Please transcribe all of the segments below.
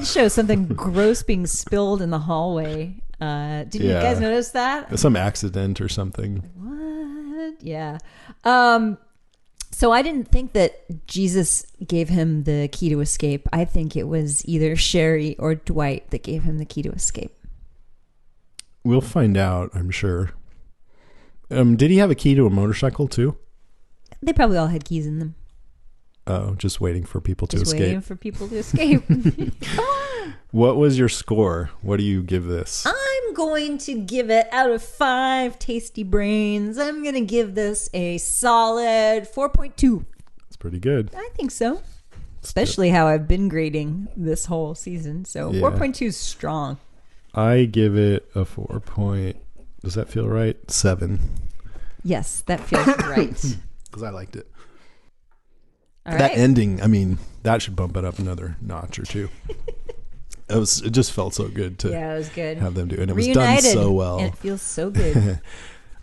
did show something gross being spilled in the hallway. Didn't you guys notice that? Some accident or something. What? Yeah. So I didn't think that Jesus gave him the key to escape. I think it was either Sherry or Dwight that gave him the key to escape. We'll find out, I'm sure. Did he have a key to a motorcycle too? They probably all had keys in them. Oh, just waiting for people to escape. Waiting for people to escape. Come on. What was your score? What do you give this? I'm going to give it, out of 5 tasty brains, I'm going to give this a solid 4.2. That's pretty good. I think so. Especially how I've been grading this whole season. So 4.2 is strong. I give it a 4 point. Does that feel right? 7. Yes, that feels right. Because I liked it. All that right. ending, I mean, that should bump it up another notch or two. It just felt so good to it was good. have them do it. And it was Reunited, done so well. And it feels so good.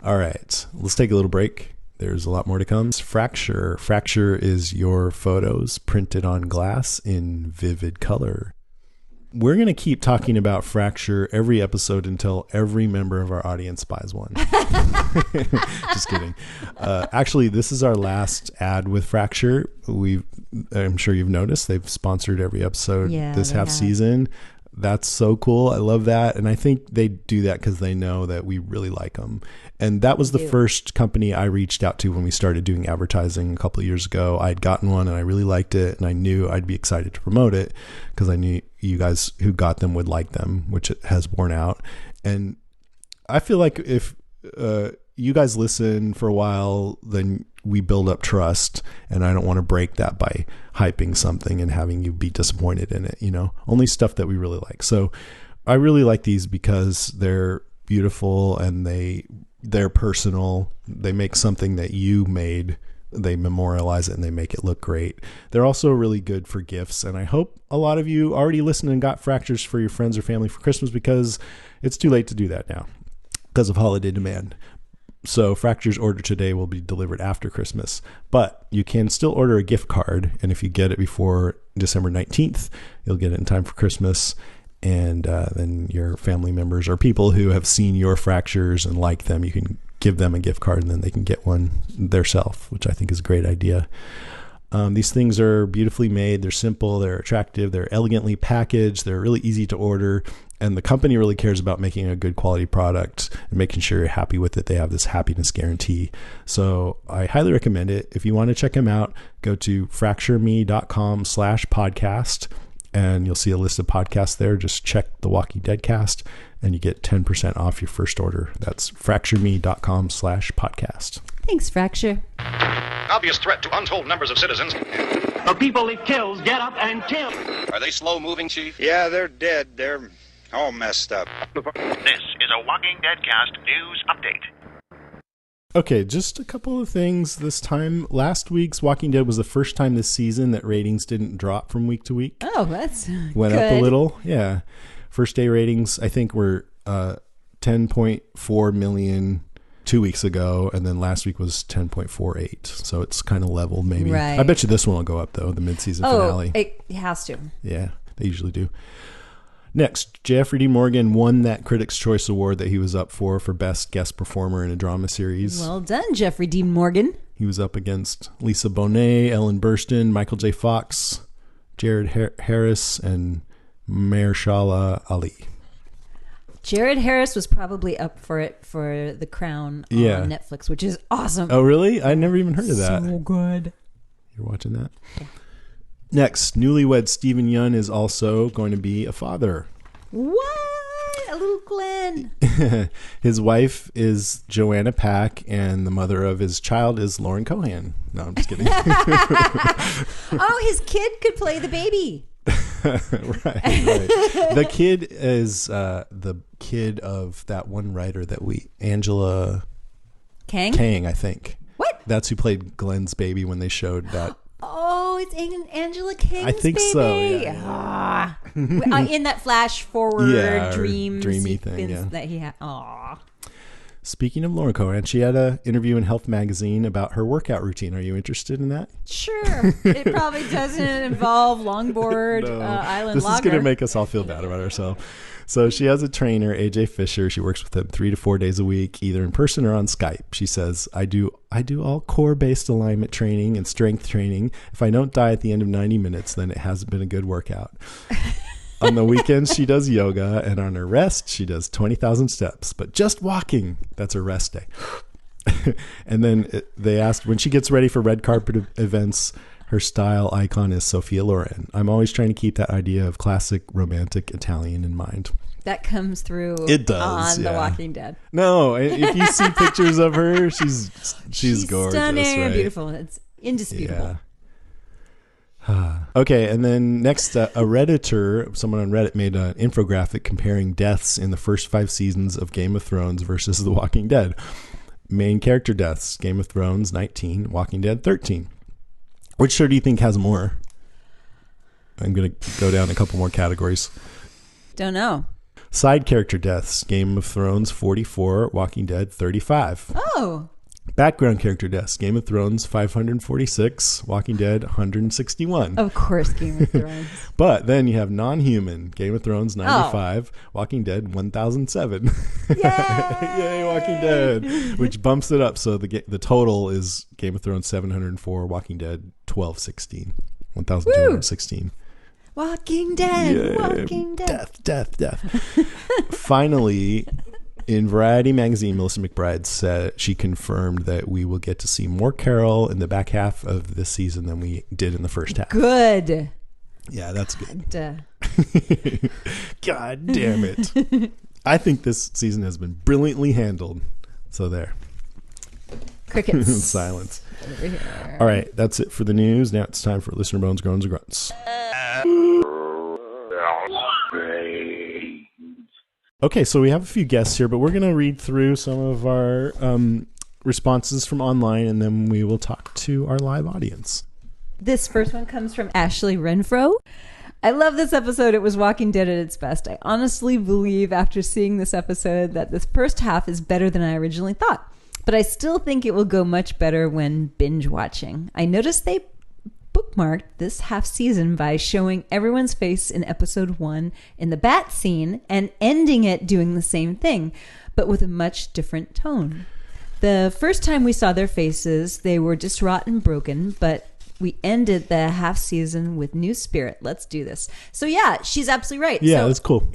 All right. Let's take a little break. There's a lot more to come. Fracture. Fracture is your photos printed on glass in vivid color. We're going to keep talking about Fracture every episode until every member of our audience buys one. Just kidding. Actually, this is our last ad with Fracture. I'm sure you've noticed they've sponsored every episode this half season. That's so cool. I love that. And I think they do that because they know that we really like them. And that was the first company I reached out to when we started doing advertising a couple of years ago. I'd gotten one and I really liked it. And I knew I'd be excited to promote it because I knew you guys who got them would like them, which it has borne out. And I feel like if you guys listen for a while, then we build up trust, and I don't want to break that by hyping something and having you be disappointed in it, only stuff that we really like. So I really like these because they're beautiful and they're personal. They make something that you made, they memorialize it and they make it look great. They're also really good for gifts. And I hope a lot of you already listened and got Fractures for your friends or family for Christmas, because it's too late to do that now because of holiday demand. So Fracture's order today will be delivered after Christmas, but you can still order a gift card. And if you get it before December 19th, you'll get it in time for Christmas. And then your family members or people who have seen your Fractures and like them, you can give them a gift card and then they can get one themselves, which I think is a great idea. These things are beautifully made. They're simple. They're attractive. They're elegantly packaged. They're really easy to order. And the company really cares about making a good quality product and making sure you're happy with it. They have this happiness guarantee. So I highly recommend it. If you want to check them out, go to fractureme.com/podcast and you'll see a list of podcasts there. Just check the Walking Dead cast and you get 10% off your first order. That's fractureme.com/podcast. Thanks, Fracture. Obvious threat to untold numbers of citizens. The people it kills get up and kill. Are they slow-moving, Chief? Yeah, they're dead. They're all messed up. This is a Walking Deadcast news update. Okay, just a couple of things this time. Last week's Walking Dead was the first time this season that ratings didn't drop from week to week. Oh, that's Went good. up a little. Yeah. First day ratings, I think, were 10.4 million 2 weeks ago, and then last week was 10.48. So it's kind of level, maybe. Right. I bet you this one will go up, though, the mid-season finale. It has to. Yeah, they usually do. Next, Jeffrey Dean Morgan won that Critics' Choice Award that he was up for Best Guest Performer in a Drama Series. Well done, Jeffrey Dean Morgan. He was up against Lisa Bonet, Ellen Burstyn, Michael J. Fox, Jared Harris, and Mahershala Ali. Jared Harris was probably up for it for The Crown on Netflix, which is awesome. Oh, really? I never even heard of that. So good. You're watching that? Yeah. Next, newlywed Stephen Yeun is also going to be a father. What? A little Glenn. His wife is Joanna Pack, and the mother of his child is Lauren Cohan. No, I'm just kidding. Oh, his kid could play the baby. right. The kid is the kid of that one writer that Angela Kang, I think. What? That's who played Glenn's baby when they showed that. Oh, it's Angela Kang's I think baby. so. Yeah. In that flash forward dreamy thing. Yeah. that he had. Aw. Speaking of Lauren Cohan, she had an interview in Health Magazine about her workout routine. Are you interested in that? Sure. It probably doesn't involve longboard, island This lager. is going to make us all feel bad about ourselves. So she has a trainer, AJ Fisher. She works with him 3 to 4 days a week, either in person or on Skype. She says, I do all core-based alignment training and strength training. If I don't die at the end of 90 minutes, then it hasn't been a good workout. On the weekends, she does yoga, and on her rest, she does 20,000 steps, but just walking. That's her rest day. And then they asked, when she gets ready for red carpet events, her style icon is Sophia Loren. I'm always trying to keep that idea of classic romantic Italian in mind. That comes through It does, on yeah. The Walking Dead. No, if you see pictures of her, she's gorgeous. Stunning right? and beautiful. It's indisputable. Yeah. Okay, and then next, a Redditor, someone on Reddit, made an infographic comparing deaths in the first 5 seasons of Game of Thrones versus The Walking Dead. Main character deaths: Game of Thrones 19, Walking Dead 13. Which show do you think has more? I'm going to go down a couple more categories. Don't know. Side character deaths: Game of Thrones 44, Walking Dead 35. Oh. Background character deaths: Game of Thrones 546, Walking Dead 161. Of course, Game of Thrones. But then you have non-human: Game of Thrones 95, Walking Dead 1007. Yay! Yay, Walking Dead, which bumps it up. So the total is Game of Thrones 704, Walking Dead 1216. Walking Dead. Yay. Walking Dead. Death. Finally, in Variety magazine, Melissa McBride said she confirmed that we will get to see more Carol in the back half of this season than we did in the first half. Good. Yeah, that's good. Duh. God damn it. I think this season has been brilliantly handled. So there. Crickets. Silence. Over here. All right, that's it for the news. Now it's time for Listener Bones, Groans, and Grunts. Okay, so we have a few guests here, but we're going to read through some of our responses from online, and then we will talk to our live audience. This first one comes from Ashley Renfro. I love this episode. It was Walking Dead at its best. I honestly believe after seeing this episode that this first half is better than I originally thought. But I still think it will go much better when binge watching. I noticed they bookmarked this half season by showing everyone's face in episode 1 in the bat scene and ending it doing the same thing, but with a much different tone. The first time we saw their faces, they were distraught and broken, but we ended the half season with new spirit. Let's do this. So yeah, she's absolutely right. Yeah, so, that's cool.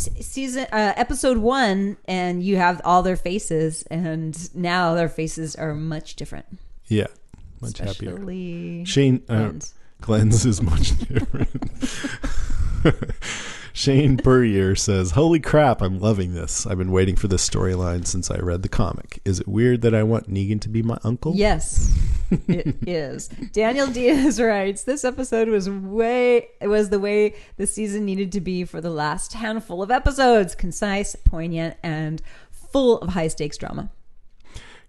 Episode 1, and you have all their faces, and now their faces are much different. Yeah, much Especially happier. Shane Glenn's is much different. Shane Burrier says, "Holy crap, I'm loving this. I've been waiting for this storyline since I read the comic. Is it weird that I want Negan to be my uncle?" Yes, it is. Daniel Diaz writes, "This episode was the way the season needed to be for the last handful of episodes. Concise, poignant, and full of high-stakes drama."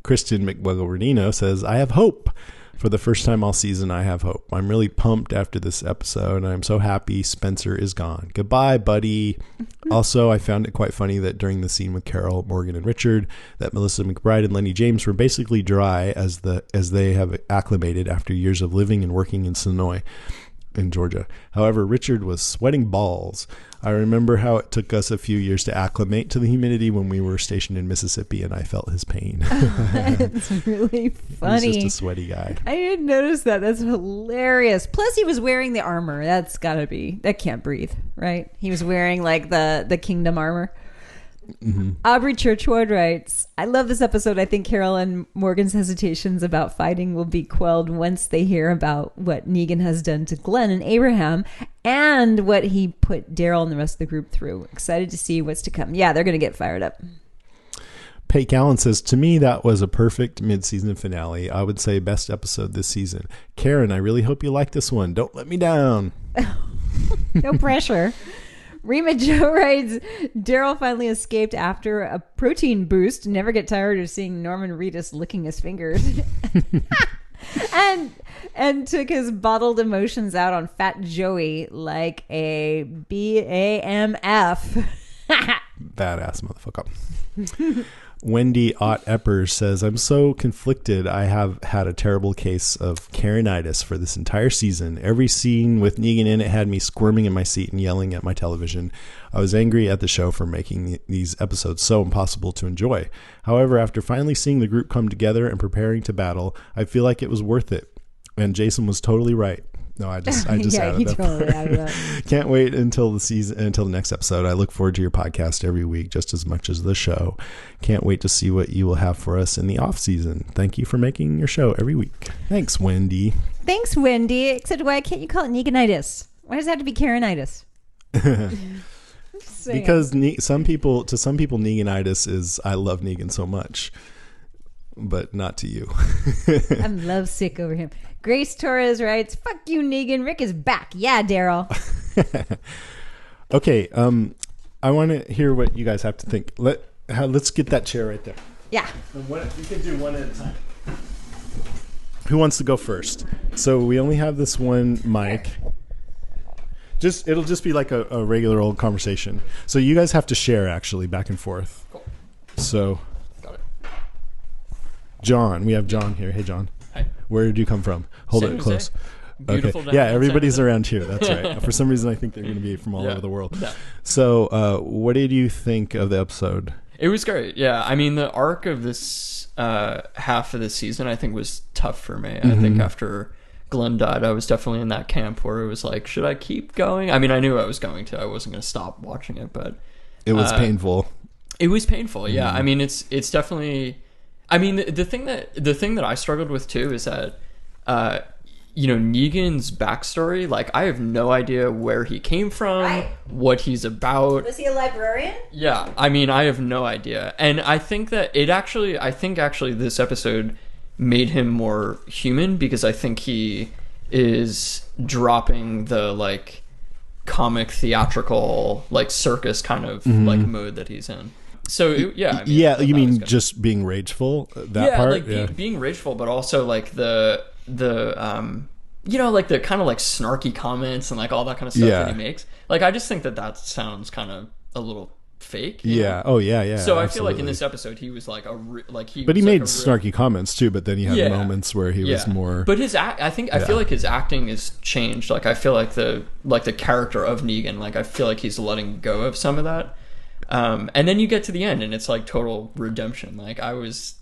Kristen McWuggle-Renino says, "I have hope. For the first time all season, I have hope. I'm really pumped after this episode, and I'm so happy Spencer is gone. Goodbye, buddy." Also, I found it quite funny that during the scene with Carol, Morgan, and Richard, that Melissa McBride and Lenny James were basically dry as they have acclimated after years of living and working in Sonoy in Georgia. However, Richard was sweating balls. I remember how it took us a few years to acclimate to the humidity when we were stationed in Mississippi, and I felt his pain. It's really funny. He's just a sweaty guy. I didn't notice that. That's hilarious. Plus, he was wearing the armor. That can't breathe, right? He was wearing like the kingdom armor. Mm-hmm. Aubrey Churchward writes, "I love this episode. I think Carol and Morgan's hesitations about fighting will be quelled once they hear about what Negan has done to Glenn and Abraham and what he put Daryl and the rest of the group through. Excited to see what's to come." Yeah, they're going to get fired up. Pate Callan says, "To me, that was a perfect mid-season finale. I would say best episode this season. Karen, I really hope you like this one. Don't let me down." No pressure. Rima Joe writes, "Daryl finally escaped after a protein boost. Never get tired of seeing Norman Reedus licking his fingers." and took his bottled emotions out on Fat Joey like a BAMF. Badass motherfucker. Wendy Ott Epper says, I'm so conflicted. I have had a terrible case of Karenitis for this entire season. Every scene with Negan in it had me squirming in my seat and yelling at my television. I was angry at the show for making these episodes so impossible to enjoy. However, after finally seeing the group come together and preparing to battle, I feel like it was worth it. And Jason was totally right. No, I just Yeah, added he that totally part. added that. Can't wait until the next episode. I look forward to your podcast every week just as much as the show. Can't wait to see what you will have for us in the off season. Thank you for making your show every week. Thanks, Wendy. Thanks, Wendy. Except why can't you call it Neganitis? Why does it have to be Karenitis? Because to some people, Neganitis is I love Negan so much, but not to you. I'm lovesick over him. Grace Torres writes, "Fuck you, Negan. Rick is back. Yeah, Daryl." Okay, I want to hear what you guys have to think. Let's get that chair right there. Yeah. We can do one at a time. Who wants to go first? So we only have this one mic. It'll just be like a regular old conversation. So you guys have to share actually back and forth. Cool. So, Got it. John, we have John here. Hey, John. Hi. Where did you come from? Hold San it Jose. close. Beautiful Okay. down Yeah, in San everybody's Jose. around here. That's right. For some reason, I think they're going to be from all Yeah. over the world. Yeah. So, what did you think of the episode? It was great. Yeah, I mean, the arc of this half of the season, I think, was tough for me. I think after Glenn died, I was definitely in that camp where it was like, should I keep going? I mean, I knew I was going to. I wasn't going to stop watching it, but It was painful. it was painful. Yeah, I mean, it's definitely. I mean, the thing that I struggled with too is that, Negan's backstory. Like, I have no idea where he came from, Right. what he's about. Was he a librarian? Yeah, I mean, I have no idea. And I think that I think this episode made him more human because I think he is dropping the, like, comic theatrical, like, circus kind of, like, mode that he's in. So, I mean, I Yeah, thought you that was mean good. just being rageful? That part? Like being rageful, but also, like, the like the kind of like snarky comments and like all that kind of stuff Yeah. that he makes. Like, I just think that sounds kind of a little fake. you Yeah. know? Oh, yeah, yeah. So I feel like in absolutely. this episode he was like But he made snarky comments too. But then he had moments where he was more. But his I feel like his acting is changed. Like, I feel like the character of Negan. Like, I feel like he's letting go of some of that. And then you get to the end and it's like total redemption. Like, I was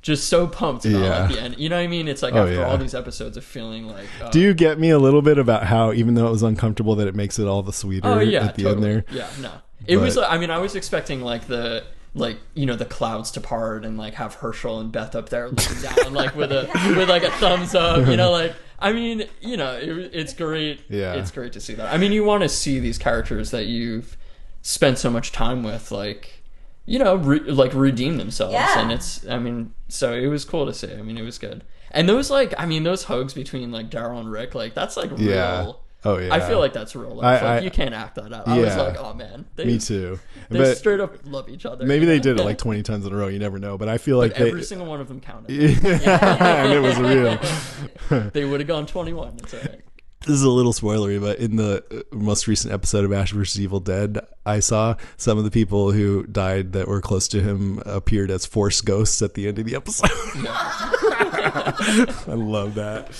just so pumped about like, the end. You know what I mean? It's like after all these episodes of feeling like. Do you get me a little bit about how, even though it was uncomfortable, that it makes it all the sweeter at the end there? Yeah, no. It was. I mean, I was expecting like the clouds to part and like have Herschel and Beth up there looking down like with like a thumbs up. Like, I mean, it's great. Yeah, it's great to see that. I mean, you want to see these characters that you've spent so much time with, like, redeem themselves. Yeah. And so it was cool to see. I mean, it was good. And those those hugs between like Daryl and Rick, like, that's like real. Oh yeah. I feel like that's real. Like, you can't act that out. I was like, oh man. Me too. They But straight up love each other. maybe they did it like 20 times in a row. You never know. But I feel like every single one of them counted. and it was real. They would have gone 21. It's all right. This is a little spoilery, but in the most recent episode of Ash vs. Evil Dead, I saw some of the people who died that were close to him appeared as Force ghosts at the end of the episode. I love that.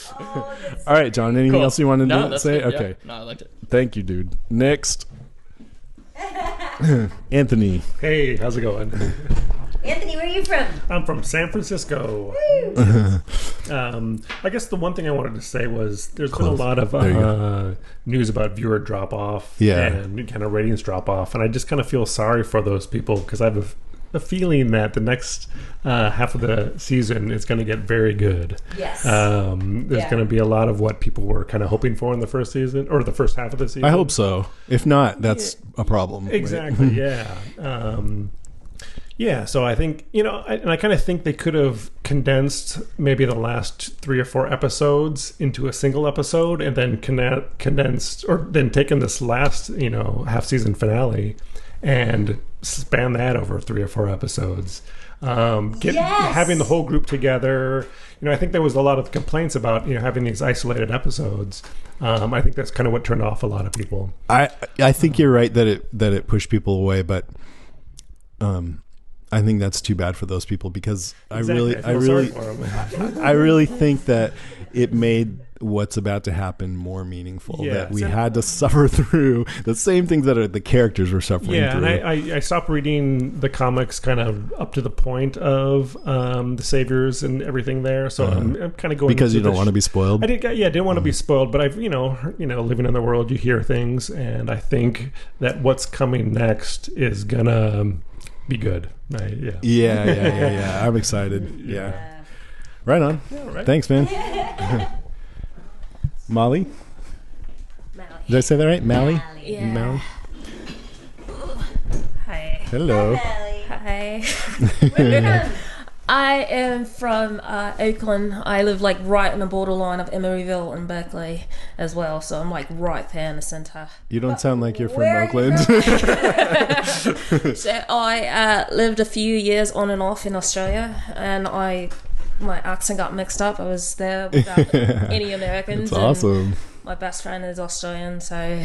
All right, John, anything else you wanted to say? Good. Okay. Yeah. No, I liked it. Thank you, dude. Next. Anthony. Hey, how's it going? Anthony, where are you from? I'm from San Francisco. I guess the one thing I wanted to say was there's been a lot of news about viewer drop off and kind of ratings drop off, and I just kind of feel sorry for those people because I have a feeling that the next half of the season is going to get very good. Yes. There's going to be a lot of what people were kind of hoping for in the first season or the first half of the season. I hope so. If not, that's a problem. Exactly. Yeah. Yeah, so I think, I kind of think they could have condensed maybe the last 3 or 4 episodes into a single episode and then condensed or then taken this last, half season finale and span that over 3 or 4 episodes. Having the whole group together. I think there was a lot of complaints about, having these isolated episodes. I think that's kind of what turned off a lot of people. I think you're right that it pushed people away, but I think that's too bad for those people because Exactly. I feel really sorry for 'em. I really think that it made what's about to happen more meaningful. Yeah, that we so- had to suffer through the same things that the characters were suffering Yeah, through. and I stopped reading the comics kind of up to the point of the saviors and everything there. So I'm kind of going because you into don't want to be spoiled. I didn't want to be spoiled, but I've living in the world, you hear things, and I think that what's coming next is gonna be good. Yeah. I'm excited. Yeah. Right on. Right. Thanks, man. Molly? Did I say that right? Mally? Yeah. Mally? Hi. Hello. Hi. I am from Oakland. I live like right on the borderline of Emeryville and Berkeley as well, so I'm like right there in the center. You don't sound like you're from Where are you Oakland. So I lived a few years on and off in Australia, and my accent got mixed up. I was there without any Americans. That's awesome. My best friend is Australian, so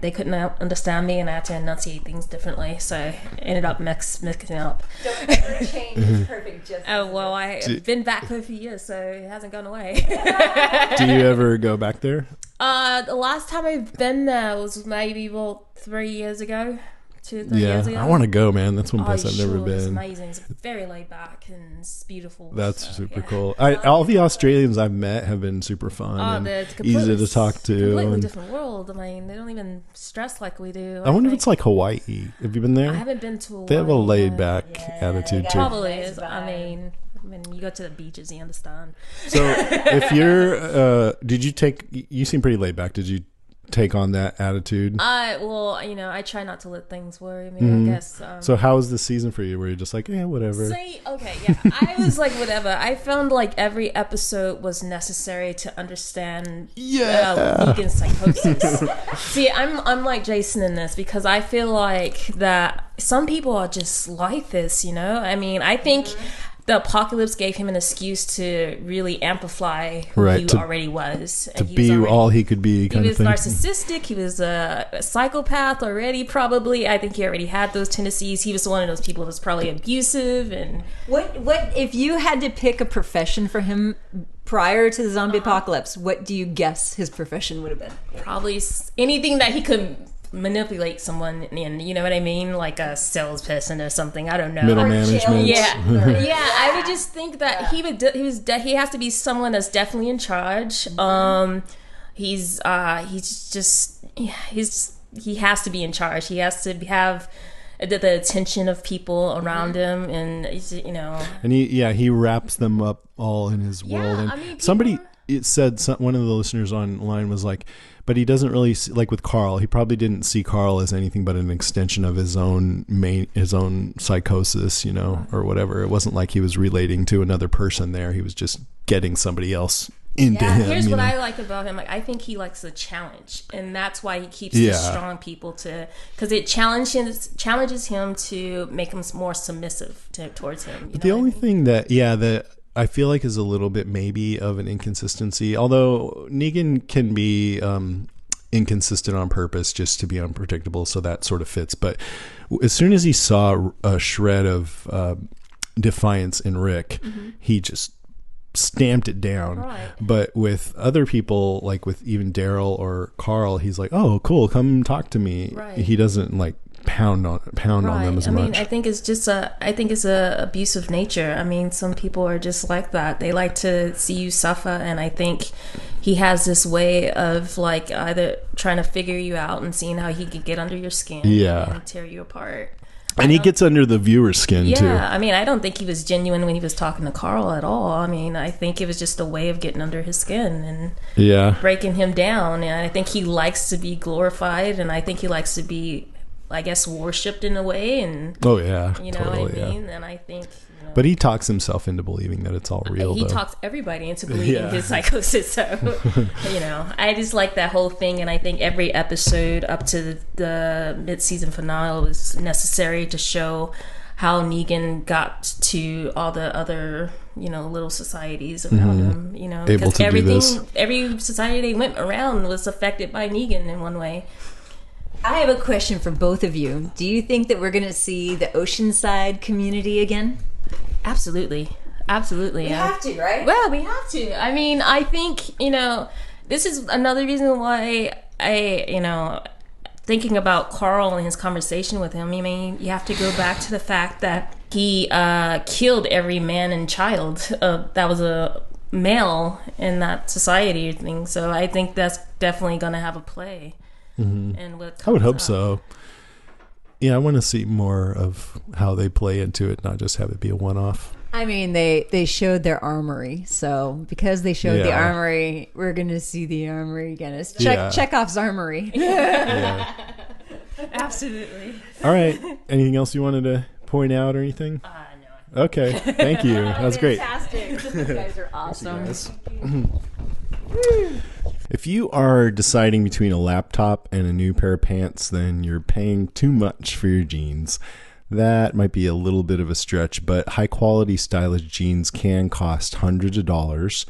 they couldn't understand me, and I had to enunciate things differently. So I ended up mixing up. Don't ever change. It's perfect. Just Oh well, I've been back for a few years, so it hasn't gone away. Do you ever go back there? The last time I've been there was maybe 3 years ago. 2 or 3 years ago. I want to go, man. That's one place I've sure, never It's been. amazing. It's very laid back and it's beautiful. That's so, super yeah. cool. All the Australians I've met have been super fun and they're easy to talk to. Completely and different world. I mean, they don't even stress like we do. I wonder if think. it's like Hawaii. Have you been there? I haven't been to. They have a Hawaii, laid no. back attitude too. Probably is. I mean, when you go to the beaches, you understand. So if you're, did you take? You seem pretty laid back. Did you take on that attitude? I try not to let things worry me. I guess. So how was the season for you? Were you just like, whatever? I was like, whatever. I found like every episode was necessary to understand Negan's psychosis. See, I'm like Jason in this because I feel like that some people are just like this, you know? I mean, I think the apocalypse gave him an excuse to really amplify who he already was. To be all he could be, kind of thing. He was narcissistic. He was a psychopath already, probably. I think he already had those tendencies. He was one of those people that's probably abusive. And what if you had to pick a profession for him prior to the zombie apocalypse? What do you guess his profession would have been? probably anything that he could manipulate someone in, you know what I mean? Like a salesperson or something. I don't know. Middle management. Yeah, I would just think that he has to be someone that's definitely in charge. He has to be in charge. He has to have the attention of people around him, and And he wraps them up all in his world. And I mean, it said one of the listeners online was like, but he doesn't really see, like with Carl, he probably didn't see Carl as anything but an extension of his own psychosis, or whatever. It wasn't like he was relating to another person there. He was just getting somebody else into him. Here's what I like about him. Like, I think he likes a challenge, and that's why he keeps the strong people because it challenges him to make him more submissive towards him. But the only thing that I feel like is a little bit maybe of an inconsistency, although Negan can be inconsistent on purpose just to be unpredictable, so that sort of fits. But as soon as he saw a shred of defiance in Rick, he just stamped it down. Right. But with other people, like with even Daryl or Carl, he's like, "Oh, cool, come talk to me." Right. He doesn't like pound on them as much. I think it's just a abusive nature. I mean, some people are just like that. They like to see you suffer, and I think he has this way of like either trying to figure you out and seeing how he can get under your skin and tear you apart. And he gets under the viewer's skin too. Yeah, I mean, I don't think he was genuine when he was talking to Carl at all. I mean, I think it was just a way of getting under his skin and breaking him down. And I think he likes to be glorified, and I think he likes to be, I guess, worshipped in a way. And you know totally, what I mean? And I think, but he talks himself into believing that it's all real. He talks everybody into believing his psychosis. So, I just like that whole thing, and I think every episode up to the mid-season finale was necessary to show how Negan got to all the other, little societies around him. Able to do this. Every society they went around was affected by Negan in one way. I have a question for both of you. Do you think that we're going to see the Oceanside community again? Absolutely. We have to, right? Well, we have to. I mean, I think, this is another reason why thinking about Carl and his conversation with him, I mean, you have to go back to the fact that he killed every man and child that was a male in that society thing. So I think that's definitely going to have a play. Mm-hmm. And what I would hope up. so. Yeah, I want to see more of how they play into it, not just have it be a one-off. I mean, they showed their armory, so because they showed the armory, we're going to see the armory again. It's Chekhov's armory. Yeah. Absolutely. All right. Anything else you wanted to point out or anything? No. Okay. Thank you. That was great. Fantastic. You guys are awesome. If you are deciding between a laptop and a new pair of pants, then you're paying too much for your jeans. That might be a little bit of a stretch, but high quality stylish jeans can cost hundreds of dollars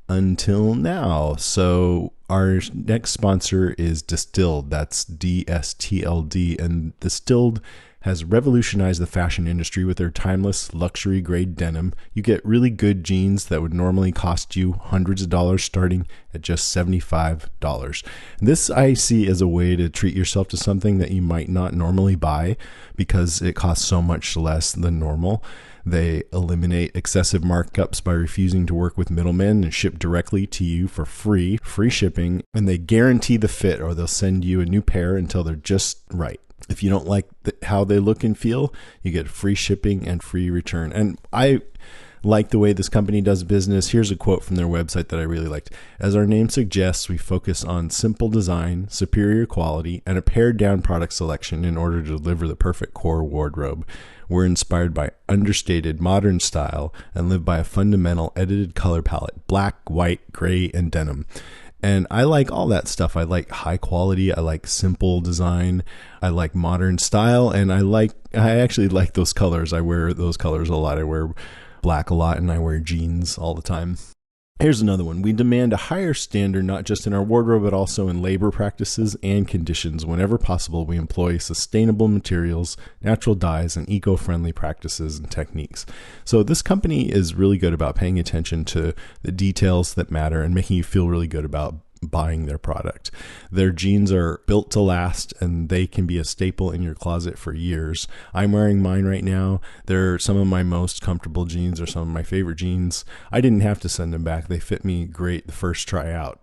until now. So our next sponsor is Distilled. That's DSTLD. And Distilled has revolutionized the fashion industry with their timeless luxury grade denim. You get really good jeans that would normally cost you hundreds of dollars starting at just $75. This I see as a way to treat yourself to something that you might not normally buy because it costs so much less than normal. They eliminate excessive markups by refusing to work with middlemen and ship directly to you for free shipping, and they guarantee the fit or they'll send you a new pair until they're just right. If you don't like how they look and feel, you get free shipping and free return. And I like the way this company does business. Here's a quote from their website that I really liked. As our name suggests, we focus on simple design, superior quality, and a pared down product selection in order to deliver the perfect core wardrobe. We're inspired by understated modern style and live by a fundamental edited color palette: black, white, gray, and denim. And I like all that stuff. I like high quality. I like simple design. I like modern style. And I actually like those colors. I wear those colors a lot. I wear black a lot and I wear jeans all the time. Here's another one. We demand a higher standard, not just in our wardrobe, but also in labor practices and conditions. Whenever possible, we employ sustainable materials, natural dyes, and eco-friendly practices and techniques. So this company is really good about paying attention to the details that matter and making you feel really good about buying their product. Their jeans are built to last and they can be a staple in your closet for years. I'm wearing mine right now. They're some of my most comfortable jeans or some of my favorite jeans. I didn't have to send them back. They fit me great the first try out.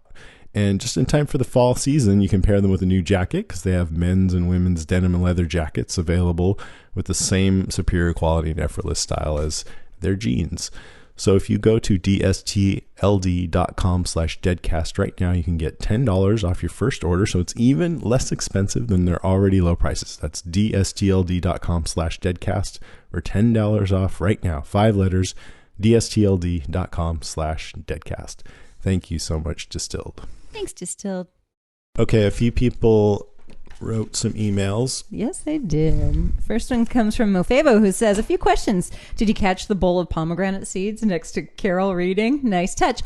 And just in time for the fall season, you can pair them with a new jacket because they have men's and women's denim and leather jackets available with the same superior quality and effortless style as their jeans. So if you go to dstld.com/deadcast right now, you can get $10 off your first order. So it's even less expensive than their already low prices. That's dstld.com/deadcast for $10 off right now. 5 letters, dstld.com/deadcast. Thank you so much, Distilled. Thanks, Distilled. Okay, a few people wrote some emails. Yes, I did. First one comes from Mofevo, who says, a few questions. Did you catch the bowl of pomegranate seeds next to Carol reading? Nice touch.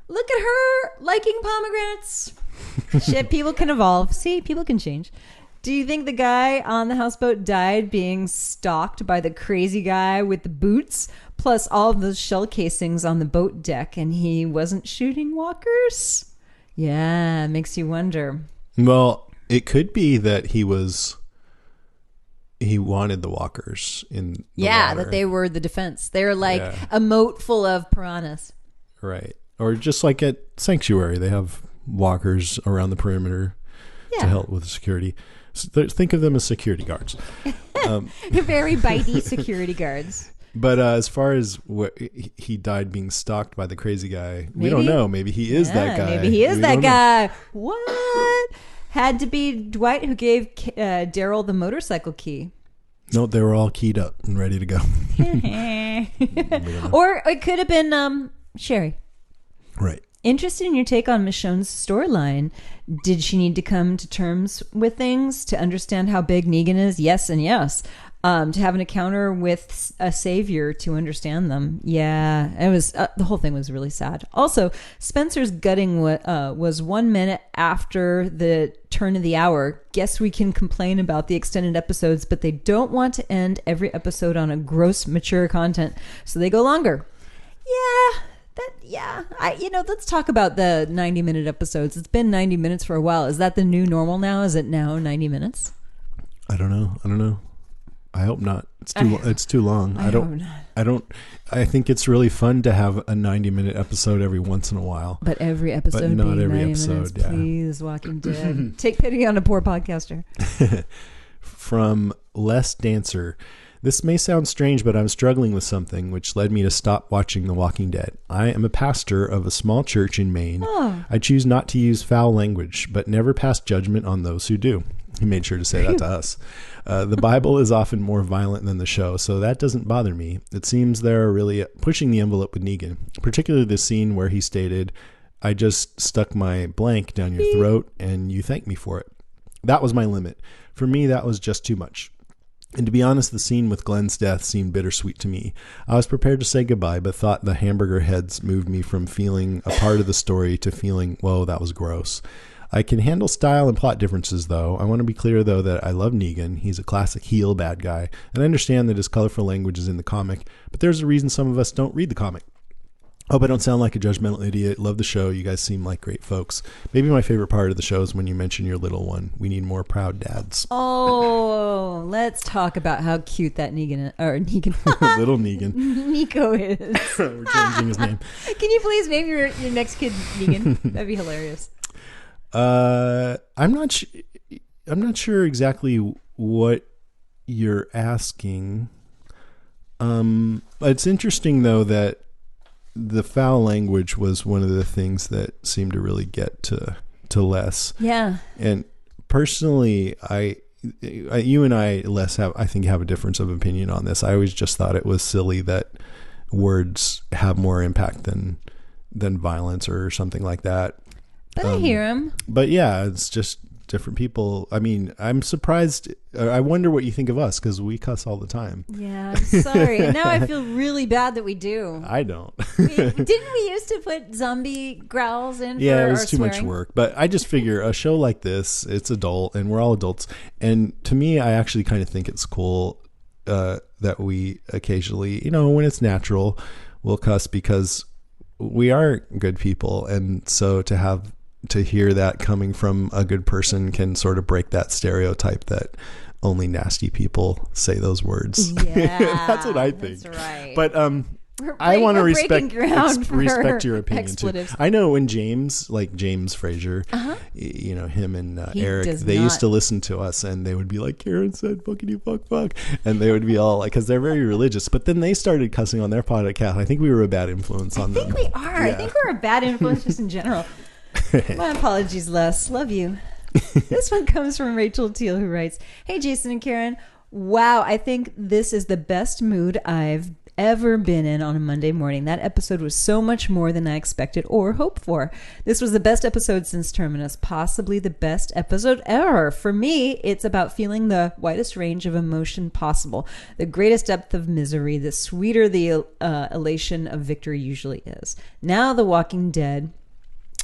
Look at her liking pomegranates. Shit, people can evolve. See, people can change. Do you think the guy on the houseboat died being stalked by the crazy guy with the boots, plus all of those shell casings on the boat deck, and he wasn't shooting walkers? Yeah, makes you wonder. Well, it could be that he wanted the walkers in the water. That they were the defense. They were like a moat full of piranhas. Right. Or just like at Sanctuary, they have walkers around the perimeter to help with security. So think of them as security guards. Very bitey security guards. But as far as what he died being stalked by the crazy guy, we don't know. Maybe he is that guy. Maybe he is that guy. What? Had to be Dwight who gave Daryl the motorcycle key. No, they were all keyed up and ready to go. Or it could have been Sherry. Right. Interested in your take on Michonne's storyline. Did she need to come to terms with things to understand how big Negan is? Yes and yes. to have an encounter with a savior to understand them. Yeah, it was the whole thing was really sad. Also, Spencer's gutting was 1 minute after the turn of the hour. Guess we can complain about the extended episodes, but they don't want to end every episode on a gross, mature content, so they go longer. Let's talk about the 90-minute episodes. It's been 90 minutes for a while. Is that the new normal now? Is it now 90 minutes? I don't know. I hope not. It's too long. I think it's really fun to have a 90-minute episode every once in a while. But every episode, but not every episode. Minutes, please, Walking Dead. Take pity on a poor podcaster. From Les Dancer. This may sound strange, but I'm struggling with something, which led me to stop watching The Walking Dead. I am a pastor of a small church in Maine. Oh. I choose not to use foul language, but never pass judgment on those who do. He made sure to say that to us. The Bible is often more violent than the show, so that doesn't bother me. It seems they're really pushing the envelope with Negan, particularly the scene where he stated, "I just stuck my blank down your throat and you thank me for it." That was my limit. For me, that was just too much. And to be honest, the scene with Glenn's death seemed bittersweet to me. I was prepared to say goodbye, but thought the hamburger heads moved me from feeling a part of the story to feeling, whoa, that was gross. I can handle style and plot differences, though. I want to be clear, though, that I love Negan. He's a classic heel bad guy, and I understand that his colorful language is in the comic, but there's a reason some of us don't read the comic. Hope I don't sound like a judgmental idiot. Love the show. You guys seem like great folks. Maybe my favorite part of the show is when you mention your little one. We need more proud dads. Oh, let's talk about how cute that Negan little Negan. Nico is. We're changing his name. Can you please name your next kid Negan? That'd be hilarious. I'm not sure exactly what you're asking. It's interesting though that the foul language was one of the things that seemed to really get to Les. Yeah. And personally, you and I, Les, have a difference of opinion on this. I always just thought it was silly that words have more impact than violence or something like that. But I hear him. But yeah, it's just different people. I mean, I'm surprised. I wonder what you think of us because we cuss all the time. Yeah, I'm sorry. And now I feel really bad that we do. I don't. Didn't we used to put zombie growls in? Yeah, for it was our too swearing? much work. But I just figure a show like this, it's adult, and we're all adults. And to me, I actually kind of think it's cool that we occasionally, when it's natural, we'll cuss because we are good people, and so to hear that coming from a good person can sort of break that stereotype that only nasty people say those words. Yeah, that's what I think. That's right. But I want to respect your opinion expletives. too. I know when James Fraser, him and Eric, they used to listen to us and they would be like, Karen said, fuckity fuck. And they would be all like, because they're very religious. But then they started cussing on their podcast. I think we were a bad influence on them. I think we are. Yeah. I think we're a bad influence just in general. My apologies, Les. Love you. This one comes from Rachel Teal, who writes, "Hey, Jason and Karen. Wow, I think this is the best mood I've ever been in on a Monday morning. That episode was so much more than I expected or hoped for. This was the best episode since Terminus, possibly the best episode ever. For me, it's about feeling the widest range of emotion possible, the greatest depth of misery, the sweeter the elation of victory usually is. Now The Walking Dead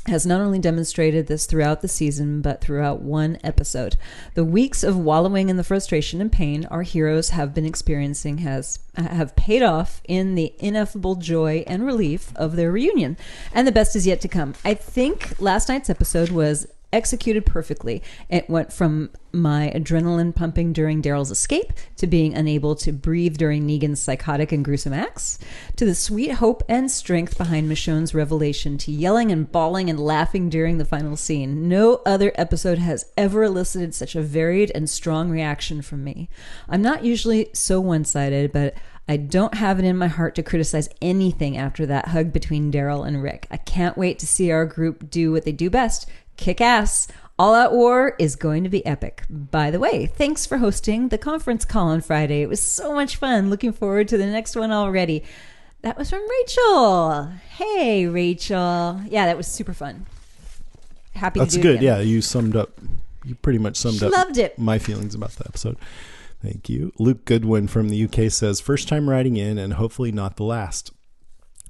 has not only demonstrated this throughout the season, but throughout one episode. The weeks of wallowing in the frustration and pain our heroes have been experiencing have paid off in the ineffable joy and relief of their reunion. And the best is yet to come. I think last night's episode was executed perfectly. It went from my adrenaline pumping during Daryl's escape to being unable to breathe during Negan's psychotic and gruesome acts, to the sweet hope and strength behind Michonne's revelation, to yelling and bawling and laughing during the final scene. No other episode has ever elicited such a varied and strong reaction from me. I'm not usually so one-sided, but I don't have it in my heart to criticize anything after that hug between Daryl and Rick. I can't wait to see our group do what they do best: kick ass. All Out War is going to be epic. By the way, thanks for hosting the conference call on Friday. It was so much fun. Looking forward to the next one already." That was from Rachel. Hey, Rachel. Yeah, that was super fun. Happy to do it That's good. again. Yeah, you pretty much summed up Loved it. my feelings about the episode. Thank you. Luke Goodwin from the UK says, first time writing in and hopefully not the last.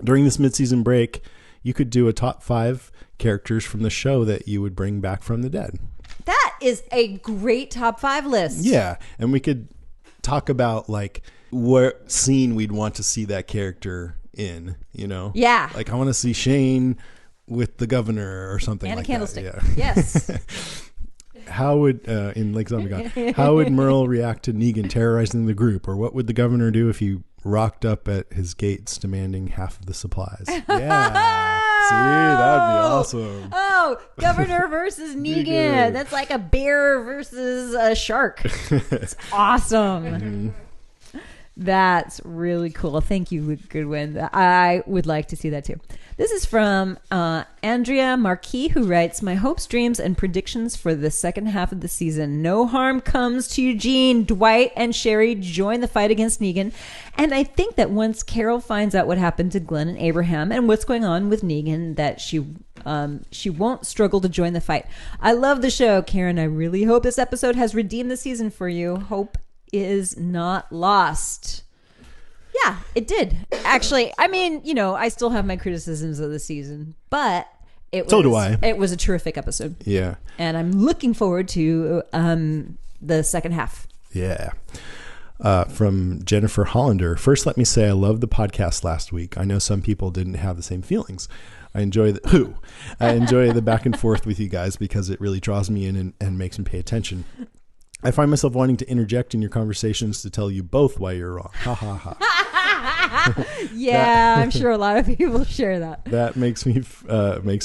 During this mid-season break, you could do a top 5 characters from the show that you would bring back from the dead. That is a great top 5 list. Yeah. And we could talk about like what scene we'd want to see that character in, you know? Yeah. Like I want to see Shane with the governor or something And like a candlestick. that. Yeah. Yes. How would, in Lake Zombie God, how would Merle react to Negan terrorizing the group? Or what would the governor do if he rocked up at his gates demanding half of the supplies? Yeah. See, that'd be awesome. Oh, Governor versus Negan. That's like a bear versus a shark. It's awesome. Mm-hmm. That's really cool. Thank you, Luke Goodwin. I would like to see that too. This is from Andrea Marquis, who writes, my hopes, dreams, and predictions for the second half of the season. No harm comes to Eugene. Dwight and Sherry join the fight against Negan. And I think that once Carol finds out what happened to Glenn and Abraham and what's going on with Negan, that she won't struggle to join the fight. I love the show, Karen. I really hope this episode has redeemed the season for you. Hope is not lost. Yeah, it did. Actually, I mean, you know, I still have my criticisms of the season, but So do I. It was a terrific episode. Yeah. And I'm looking forward to the second half. Yeah. From Jennifer Hollander. First, let me say I loved the podcast last week. I know some people didn't have the same feelings. I enjoy the back and forth with you guys because it really draws me in and makes me pay attention. I find myself wanting to interject in your conversations to tell you both why you're wrong. Ha ha ha. Yeah, I'm sure a lot of people share that. That makes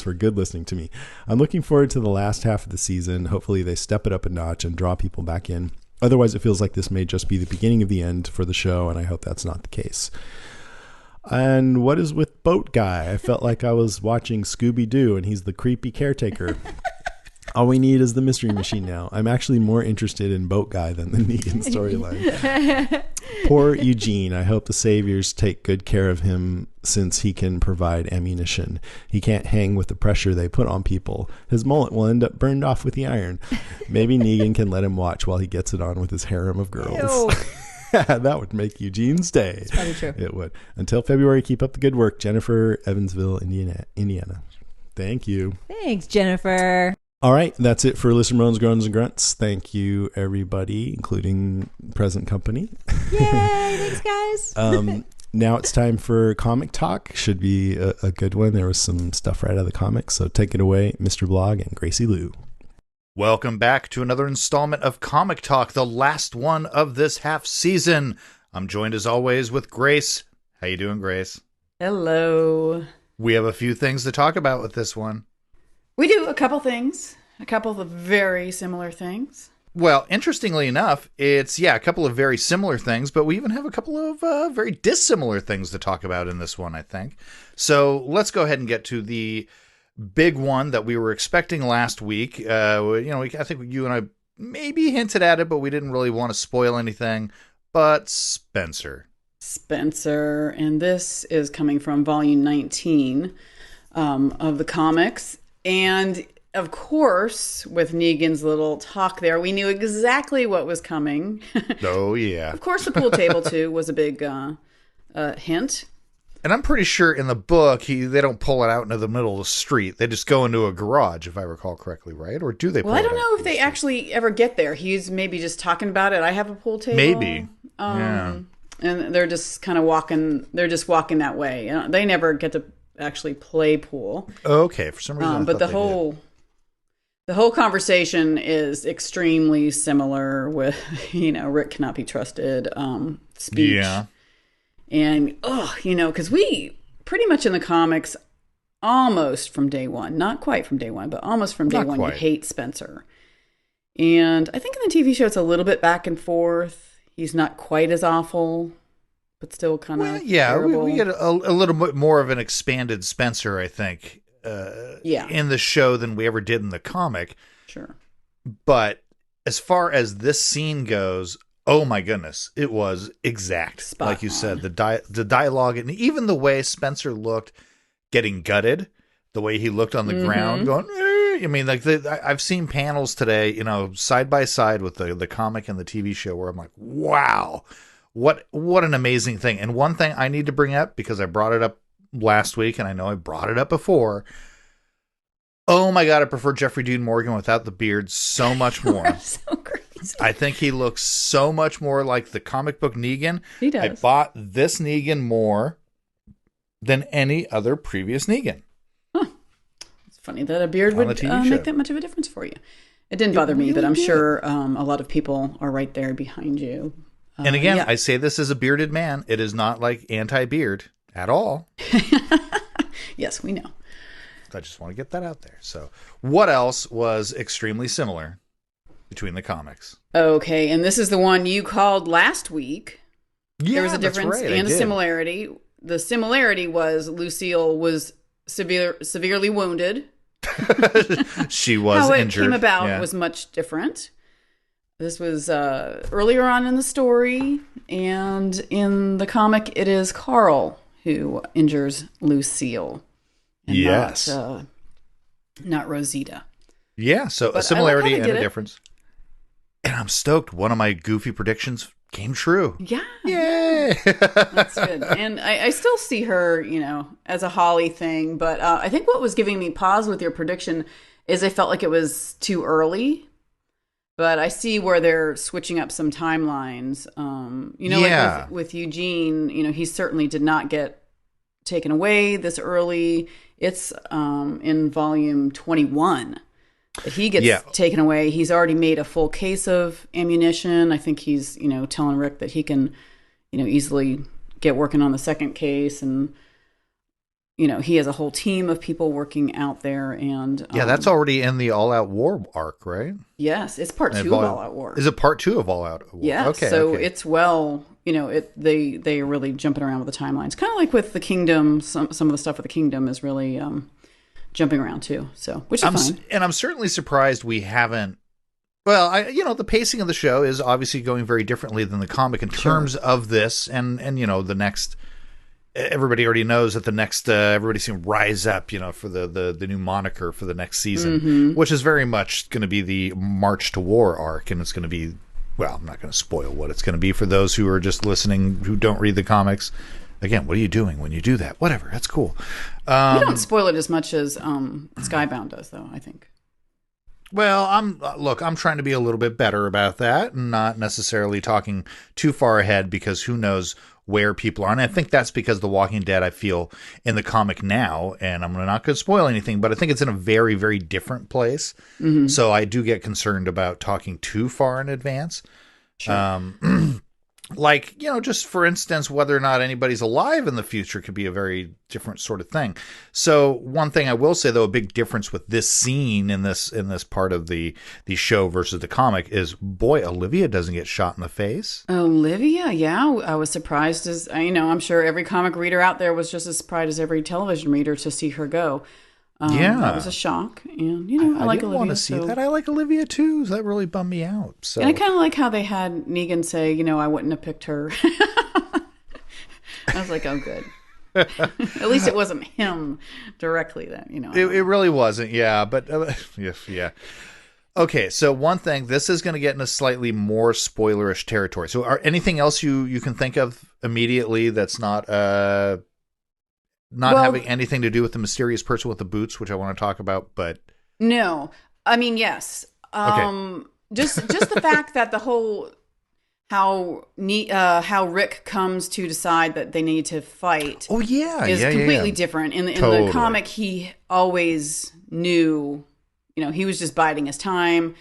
for good listening to me. I'm looking forward to the last half of the season. Hopefully they step it up a notch and draw people back in. Otherwise, it feels like this may just be the beginning of the end for the show, and I hope that's not the case. And what is with Boat Guy? I felt like I was watching Scooby-Doo, and he's the creepy caretaker. All we need is the mystery machine now. I'm actually more interested in Boat Guy than the Negan storyline. Poor Eugene. I hope the saviors take good care of him since he can provide ammunition. He can't hang with the pressure they put on people. His mullet will end up burned off with the iron. Maybe Negan can let him watch while he gets it on with his harem of girls. That would make Eugene's day. It's probably true. It would. Until February, keep up the good work. Jennifer, Evansville, Indiana. Thank you. Thanks, Jennifer. All right, that's it for Listen, Moans, Groans, and Grunts. Thank you, everybody, including present company. Yay, thanks, guys. Now it's time for Comic Talk. Should be a good one. There was some stuff right out of the comics, so take it away, Mr. Blog and Gracie Lou. Welcome back to another installment of Comic Talk, the last one of this half season. I'm joined as always with Grace. How you doing, Grace? Hello. We have a few things to talk about with this one. We do a couple things, a couple of very similar things. Well, interestingly enough, it's, a couple of very similar things, but we even have a couple of very dissimilar things to talk about in this one, I think. So let's go ahead and get to the big one that we were expecting last week. I think you and I maybe hinted at it, but we didn't really want to spoil anything. But Spencer, and this is coming from volume 19 of the comics. And of course, with Negan's little talk there, we knew exactly what was coming. Oh, yeah. Of course, the pool table, too, was a big hint. And I'm pretty sure in the book, they don't pull it out into the middle of the street. They just go into a garage, if I recall correctly, right? Or do they pull it out? Well, I don't know if they actually ever get there. He's maybe just talking about it. I have a pool table. Maybe. Yeah. And they're just kind of walking. They're just walking that way. You know, they never get to actually play pool. Okay, for some reason. But the whole conversation is extremely similar with, Rick cannot be trusted speech. Yeah. And, because we pretty much in the comics, almost from day one, not quite from day one, but almost from day one, you hate Spencer. And I think in the TV show, it's a little bit back and forth. He's not quite as awful, but still kind of terrible. We get a little bit more of an expanded Spencer, I think, in the show than we ever did in the comic. Sure. But as far as this scene goes, oh my goodness, it was exact. Spot like you on. said, the dialogue and even the way Spencer looked getting gutted, the way he looked on the ground going, I mean, like I've seen panels today, you know, side by side with the comic and the TV show, where I'm like, wow, what an amazing thing. And one thing I need to bring up, because I brought it up last week, and I know I brought it up before. Oh my God, I prefer Jeffrey Dean Morgan without the beard so much more. So crazy. I think he looks so much more like the comic book Negan. He does. I bought this Negan more than any other previous Negan. It's funny that a beard would make that much of a difference for you. It didn't bother me, but I'm sure a lot of people are right there behind you. And again, I say this as a bearded man. It is not like anti-beard at all. Yes, we know. I just want to get that out there. So what else was extremely similar between the comics? Okay, and this is the one you called last week. Yeah, there was a difference and a similarity. The similarity was Lucille was severely wounded. She was injured. How it came about was much different. This was earlier on in the story, and in the comic, it is Carl who injures Lucille. And yes. Not Rosita. Yeah, so a similarity and a difference. And I'm stoked. One of my goofy predictions came true. Yeah. Yay! That's good. And I still see her, you know, as a Holly thing. But I think what was giving me pause with your prediction is I felt like it was too early. But I see where they're switching up some timelines. You know, like with Eugene, you know, he certainly did not get taken away this early. It's in volume 21 that he gets taken away. He's already made a full case of ammunition. I think he's, you know, telling Rick that he can, you know, easily get working on the second case. And, you know, he has a whole team of people working out there. And that's already in the All Out War arc, right? Yes, it's part 2 of All Out War. Is it part 2 of All Out War? Yeah, so it's you know, they are really jumping around with the timelines. Kind of like with the Kingdom, some of the stuff with the Kingdom is really jumping around too. So, which is fine. And I'm certainly surprised we haven't. Well, you know, the pacing of the show is obviously going very differently than the comic in terms of this, and you know, the next. Everybody already knows that the next everybody's going to rise up, you know, for the new moniker for the next season, which is very much going to be the March to War arc, and it's going to be. Well, I'm not going to spoil what it's going to be for those who are just listening, who don't read the comics. Again, what are you doing when you do that? Whatever, that's cool. We don't spoil it as much as Skybound does, though, I think. Well, I'm trying to be a little bit better about that and not necessarily talking too far ahead, because who knows where people are. And I think that's because The Walking Dead, I feel, in the comic now, and I'm not going to spoil anything, but I think it's in a very, very different place. Mm-hmm. So I do get concerned about talking too far in advance. Sure. Like, you know, just for instance, whether or not anybody's alive in the future could be a very different sort of thing. So one thing I will say, though, a big difference with this scene in this part of the show versus the comic is, boy, Olivia doesn't get shot in the face. Olivia, yeah, I was surprised as you know. I'm sure every comic reader out there was just as surprised as every television reader to see her go. That was a shock, and you know, I like Olivia. I want to see that. I like Olivia too. That really bummed me out. So, and I kind of like how they had Negan say, you know, I wouldn't have picked her. I was like, oh, good. At least it wasn't him directly. Then, you know, it really wasn't. Yeah, but yeah. Okay, so one thing, this is going to get into slightly more spoilerish territory. So, anything else you can think of immediately that's not having anything to do with the mysterious person with the boots, which I want to talk about, but no, I mean, yes. Okay. Just the fact that the whole how Rick comes to decide that they need to fight. Oh yeah, is completely different. In the comic, he always knew. You know, he was just biding his time,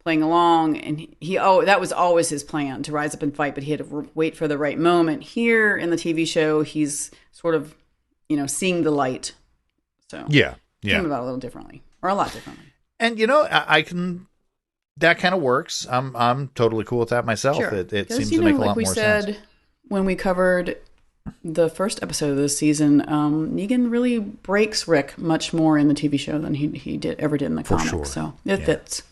playing along, and that was always his plan, to rise up and fight. But he had to wait for the right moment. Here in the TV show, he's sort of, you know, seeing the light. So came about a little differently, or a lot differently. And you know, I can. That kind of works. I'm totally cool with that myself. Sure. It seems to make a lot more sense. Like we said when we covered the first episode of this season, Negan really breaks Rick much more in the TV show than he ever did in the comic. Sure. So it fits.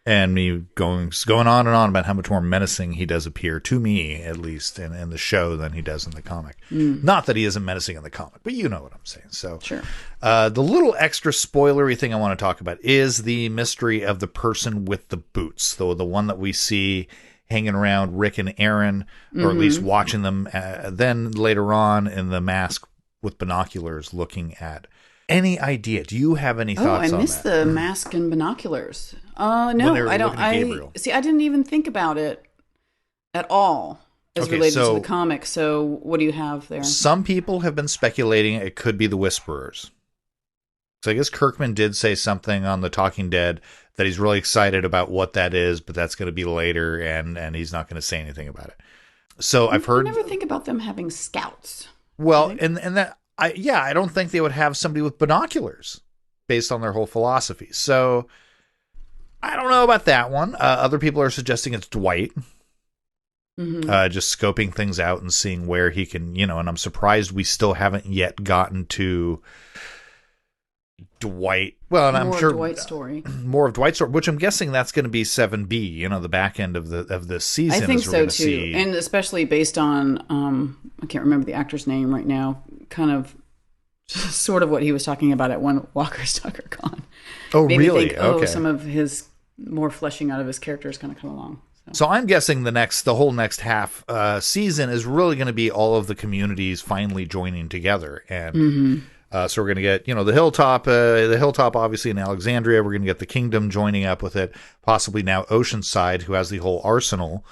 And me going on and on about how much more menacing he does appear, to me at least, in the show than he does in the comic. Not that he isn't menacing in the comic, but you know what I'm saying. So, sure. The little extra spoilery thing I want to talk about is the mystery of the person with the boots, the one that we see hanging around Rick and Aaron, or at least watching them. Then later on in the mask with binoculars looking at. Any idea? Do you have any thoughts on that? I missed the mask and binoculars. No, I don't. I didn't even think about it at all as related to the comic. So what do you have there? Some people have been speculating it could be the Whisperers. So I guess Kirkman did say something on The Talking Dead that he's really excited about what that is, but that's going to be later, and he's not going to say anything about it. So I've heard. I never think about them having scouts. Well, and that. I don't think they would have somebody with binoculars based on their whole philosophy. So I don't know about that one. Other people are suggesting it's Dwight. Just scoping things out and seeing where he can, and I'm surprised we still haven't yet gotten to Dwight. Well, and I'm sure Dwight's story. More of Dwight's story, which I'm guessing that's going to be 7B, the back end of the season. I think so too. And especially based on I can't remember the actor's name right now, kind of sort of what he was talking about at when Walker's Tucker Con. Oh, made really? Me think, some of his more fleshing out of his character is going to come along. So I'm guessing the whole next half season is really going to be all of the communities finally joining together. And so we're going to get, the Hilltop, obviously in Alexandria. We're going to get the Kingdom joining up with it, possibly now Oceanside, who has the whole arsenal.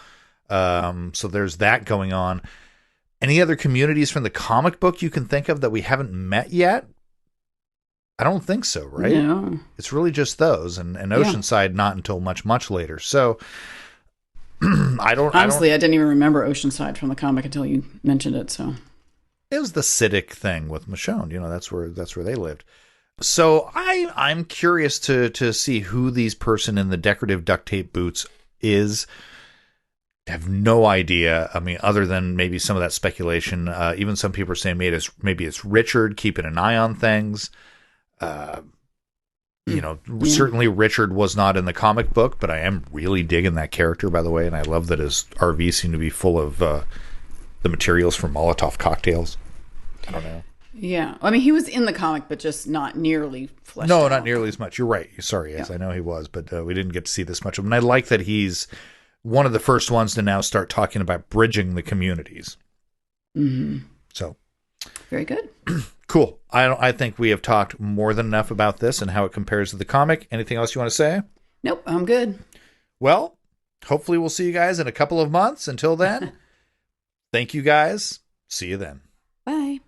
So there's that going on. Any other communities from the comic book you can think of that we haven't met yet? I don't think so, right? No. It's really just those, and Oceanside not until much, much later. So I didn't even remember Oceanside from the comic until you mentioned it. So it was the Siddiq thing with Michonne. That's where they lived. So I'm curious to see who these person in the decorative duct tape boots is. I have no idea. I mean, other than maybe some of that speculation. Even some people are saying maybe it's Richard keeping an eye on things. Certainly Richard was not in the comic book, but I am really digging that character, by the way, and I love that his RV seemed to be full of the materials for Molotov cocktails. I don't know. Yeah. I mean, he was in the comic, but just not nearly fleshed out. No, not nearly as much. You're right. Sorry, yes, I know he was, but we didn't get to see this much of him. And I like that he's one of the first ones to now start talking about bridging the communities. So. Very good. Cool. I think we have talked more than enough about this and how it compares to the comic. Anything else you want to say? Nope, I'm good. Well, hopefully we'll see you guys in a couple of months. Until then, thank you guys. See you then. Bye.